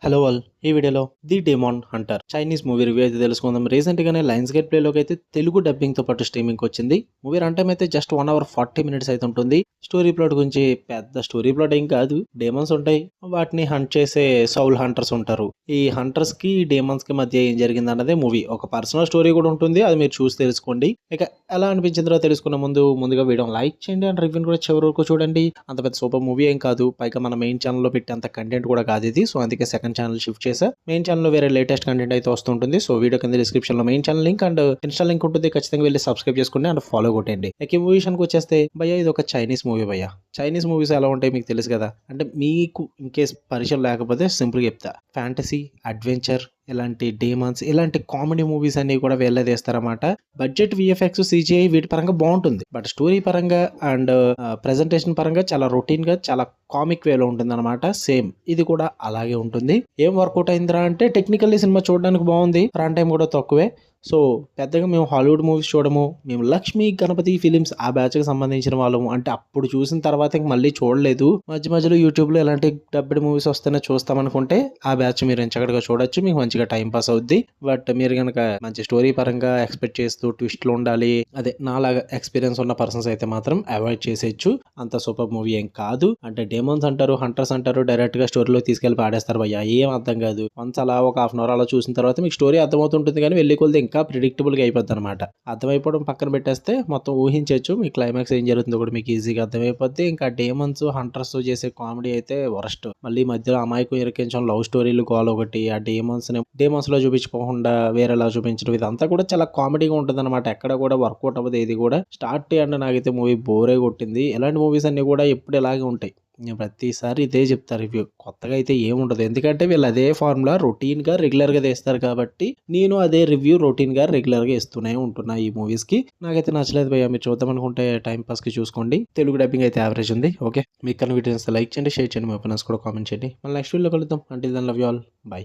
Hello all, ఈ వీడియోలో the demon Hunter Chinese movie review అయితే తెలుసుకుందాం. రీసెంట్ గానే లయన్స్ గేట్ ప్లేలోకి అయితే తెలుగు డబ్బింగ్ తో పాటు స్ట్రీమింగ్ వచ్చింది. మూవీ రన్ టైం అయితే జస్ట్ 1 అవర్ 40 మినిట్స్ అయితే ఉంటుంది. స్టోరీ ప్లాట్ గురించి పెద్ద స్టోరీ ప్లాట్ ఏం కాదు. డేమన్స్ ఉంటాయి, వాటిని హంట్ చేసే సౌల్ హంటర్స్ ఉంటారు. ఈ హంటర్స్ కి డేమన్స్ కి మధ్య ఏం జరిగింది అన్నదే మూవీ. ఒక పర్సనల్ స్టోరీ కూడా ఉంటుంది, అది మీరు చూసి తెలుసుకోండి. ఇక ఎలా అనిపించిందో తెలుసుకున్న ముందుగా వీడియో లైక్ చేయండి అండ్ రివ్యూ కూడా చివరి వరకు చూడండి. అంత పెద్ద సూపర్ మూవీ ఏం కాదు, పైగా మన మెయిన్ ఛానల్లో పెట్టేంత కంటెంట్ కూడా కాదు ఇది. సో అందుకే సెకండ్ ఛానల్ షిఫ్ట్ చేసా. మెయిన్ ఛానల్ వేరే లేటెస్ట్ కంటెంట్ అయితే వస్తుంటుంది. సో వీడియో కింద డిస్క్రిప్షన్ లో main channel link and Insta link ఉంటుంది. ఖచ్చితంగా వెళ్ళి సబ్స్క్రైబ్ చేసుకోండి అండ్ ఫాలో కొట్టండి. ఈ మూవీ విషయానికి వచ్చేస్తే భయ్య, ఇది ఒక చైనీస్ మూవీ భయ్య. చైనీస్ మూవీస్ ఎలా ఉంటాయి మీకు తెలుసు కదా. అంటే మీకు ఇన్ కేస్ పరిచయం లేకపోతే సింపుల్ గా చెప్తా. ఫ్యాంటసీ, అడ్వెంచర్, ఇలాంటి డేమాన్స్, ఇలాంటి కామెడీ మూవీస్ అన్ని కూడా వీళ్ళే తీస్తారన్నమాట. బడ్జెట్, విఎఫ్ఎక్స్, సిజిఐ వీటి పరంగా బాగుంటుంది. బట్ స్టోరీ పరంగా అండ్ ప్రెజెంటేషన్ పరంగా చాలా రొటీన్ గా, చాలా కామిక్ వేలో ఉంటుంది అనమాట. సేమ్ ఇది కూడా అలాగే ఉంటుంది. ఏం వర్కౌట్ అయిందిరా అంటే టెక్నికల్లీ సినిమా చూడడానికి బాగుంది, రన్ టైం కూడా తక్కువే. సో పెద్దగా మేము హాలీవుడ్ మూవీస్ చూడము. మేము లక్ష్మీ గణపతి ఫిలిమ్స్ ఆ బ్యాచ్కి సంబంధించిన వాళ్ళము. అంటే అప్పుడు చూసిన తర్వాత ఇంక మళ్ళీ చూడలేదు. మధ్య మధ్యలో యూట్యూబ్లో ఎలాంటి డబ్బిడ్ మూవీస్ వస్తేనే చూస్తామనుకుంటే ఆ బ్యాచ్ మీరు ఎంచక్కడగా చూడొచ్చు. మీకు మంచిగా టైం పాస్ అవుద్ది. బట్ మీరు కనుక మంచి స్టోరీ పరంగా ఎక్స్పెక్ట్ చేస్తూ ట్విస్ట్లు ఉండాలి, అదే నాలాగా ఎక్స్పీరియన్స్ ఉన్న పర్సన్స్ అయితే మాత్రం అవాయిడ్ చేసేయచ్చు. అంత సూపర్ మూవీ ఏం కాదు. అంటే డేమన్స్ అంటారు, హంటర్స్ అంటారు, డైరెక్ట్ గా స్టోరీలో తీసుకెళ్లి పాడేస్తారు భయ్య. ఏం అర్థం కాదు. వన్స్ అలా ఒక హాఫ్ అన్ అవర్ అలా చూసిన తర్వాత మీకు స్టోరీ అర్థమవుతుంటుంది, కానీ వెళ్ళి కొలిది ఇంకా ప్రిడిక్టబుల్ గా అయిపోద్ది అనమాట. అర్థమైపోవడం పక్కన పెట్టేస్తే మొత్తం ఊహించవచ్చు. మీ క్లైమాక్స్ ఏం జరుగుతుందో కూడా మీకు ఈజీగా అర్థమైపోద్ది. ఇంకా డేమన్స్, హంటర్స్ చేసే కామెడీ అయితే వరస్ట్. మళ్ళీ మధ్యలో అమాయకం ఇరికించడం, లవ్ స్టోరీలు గోల్ ఒకటి, ఆ డేమన్స్ లో చూపించుకోకుండా వేరేలా చూపించడం, ఇదంతా కూడా చాలా కామెడీగా ఉంటుంది అనమాట. ఎక్కడ కూడా వర్కౌట్ అవ్వదు. ఇది కూడా స్టార్ట్ అండ్ నాకైతే మూవీ బోరే కొట్టింది. ఇలాంటి మూవీస్ అన్ని కూడా ఎప్పుడు ఇలాగే ఉంటాయి. నేను ప్రతిసారి ఇదే చెప్తా రివ్యూ, కొత్తగా అయితే ఏముండదు. ఎందుకంటే వీళ్ళు అదే ఫార్ములా రొటీన్ గా రెగ్యులర్ గా తీస్తారు కాబట్టి నేను అదే రివ్యూ రొటీన్ గా రెగ్యులర్ గా ఇస్తూనే ఉంటున్నా ఈ మూవీస్ కి. నాకైతే నచ్చలేదు భయ్య. మీరు చూద్దాం అనుకుంటే టైం పాస్ కి చూసుకోండి. తెలుగు డబ్బింగ్ అయితే యావరేజ్ ఉంది. ఓకే, మీకు కన్నా వీడియోస్ లైక్ చేయండి, షేర్ చేయండి, మీ ఒపీనియన్స్ కూడా కామెంట్ చేయండి. మళ్ళీ నెక్స్ట్ వీడియో కలుద్దాం. అంటే లవ్ యూ ఆల్, బై.